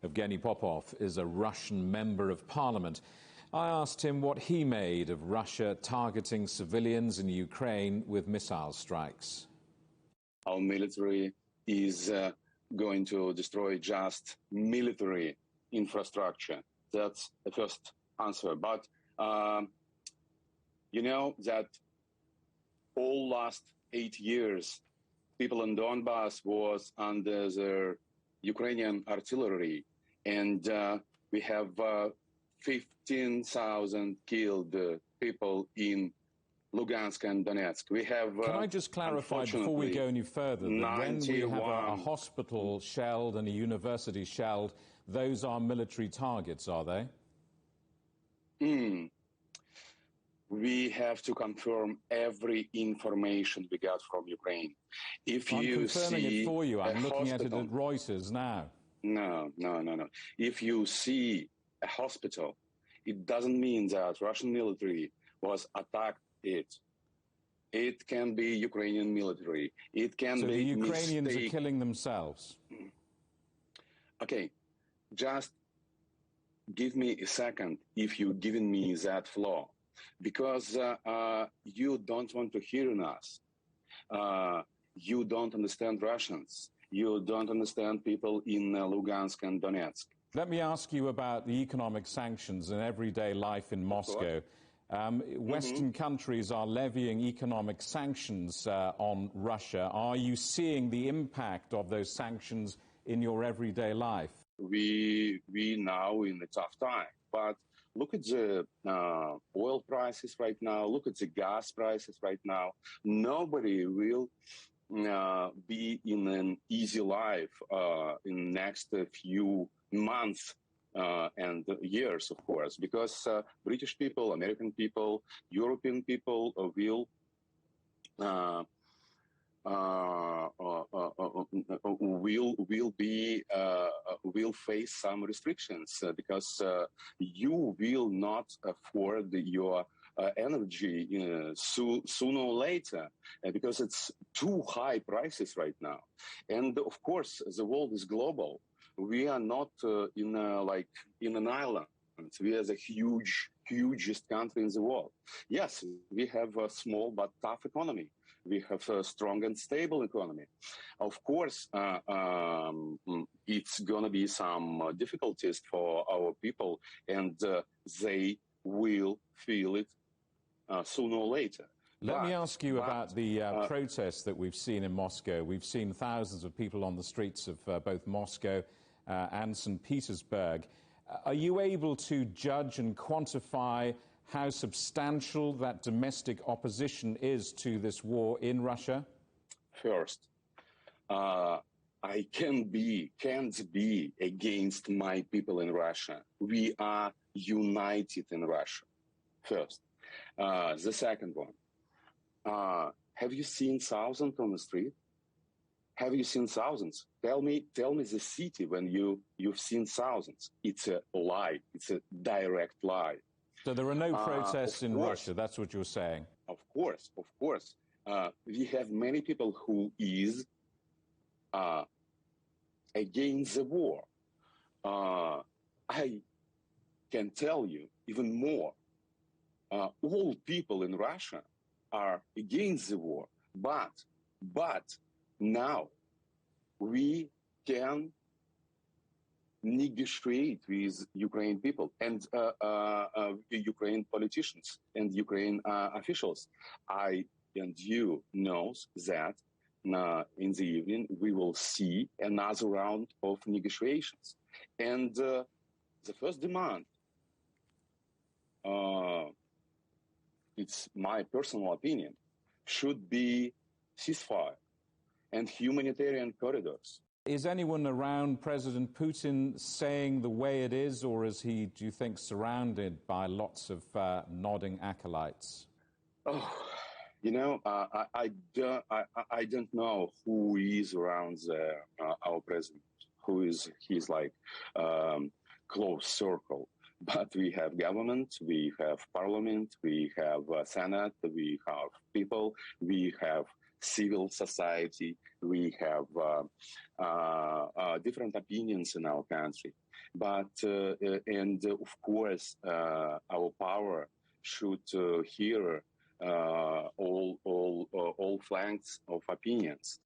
Evgeny Popov is a Russian member of parliament. I asked him what he made of Russia targeting civilians in Ukraine with missile strikes. Our military is going to destroy just military infrastructure. That's the first answer. But you know that all last 8 years, people in Donbass was under the Ukrainian artillery, and we have 15,000 killed people in Lugansk and Donetsk. We have. Can I just clarify before we go any further that when we have a hospital shelled and a university shelled, those are military targets, are they? We have to confirm every information we got from Ukraine. If I'm you confirming see it for you. I'm looking at it hospital, at Reuters now. No. If you see a hospital, it doesn't mean that Russian military was attacked it. It can be Ukrainian military. It can so be the Ukrainians mistake. are killing themselves. Okay, just give me a second if you're giving me that floor. Because you don't want to hear us. You don't understand Russians. You don't understand people in Lugansk and Donetsk. Let me ask you about the economic sanctions and everyday life in Moscow. Western countries are levying economic sanctions on Russia. Are you seeing the impact of those sanctions in your everyday life? We now in a tough time, but look at the oil prices right now. Look at the gas prices right now. Nobody will be in an easy life in the next few months and years, of course, because British people, American people, European people will face some restrictions because you will not afford your energy sooner or later because it's too high prices right now. And of course, the world is global. We are not in an island. We are the hugest country in the world. Yes, we have a small but tough economy. We have a strong and stable economy. Of course, it's going to be some difficulties for our people, and they will feel it sooner or later. Let me ask you about the protests that we've seen in Moscow. We've seen thousands of people on the streets of both Moscow and St. Petersburg. Are you able to judge and quantify how substantial that domestic opposition is to this war in Russia? First, I can't be against my people in Russia. We are united in Russia. First. The second one, have you seen thousands on the street? Have you seen thousands? Tell me the city when you've seen thousands. It's a lie. It's a direct lie. So there are no protests in Russia, that's what you're saying? Of course. We have many people who is against the war. I can tell you even more. All people in Russia are against the war, but now we can negotiate with Ukrainian people and Ukrainian politicians and Ukrainian officials. I and you knows that in the evening we will see another round of negotiations. And the first demand, it's my personal opinion, should be ceasefire and humanitarian corridors. Is anyone around President Putin saying the way it is, or is he, do you think, surrounded by lots of nodding acolytes? Oh, you know, I don't know who is around our president, who is his close circle. But we have government, we have parliament, we have Senate, we have people, we have civil society, we have different opinions in our country. But, and of course, our power should hear all flanks of opinions.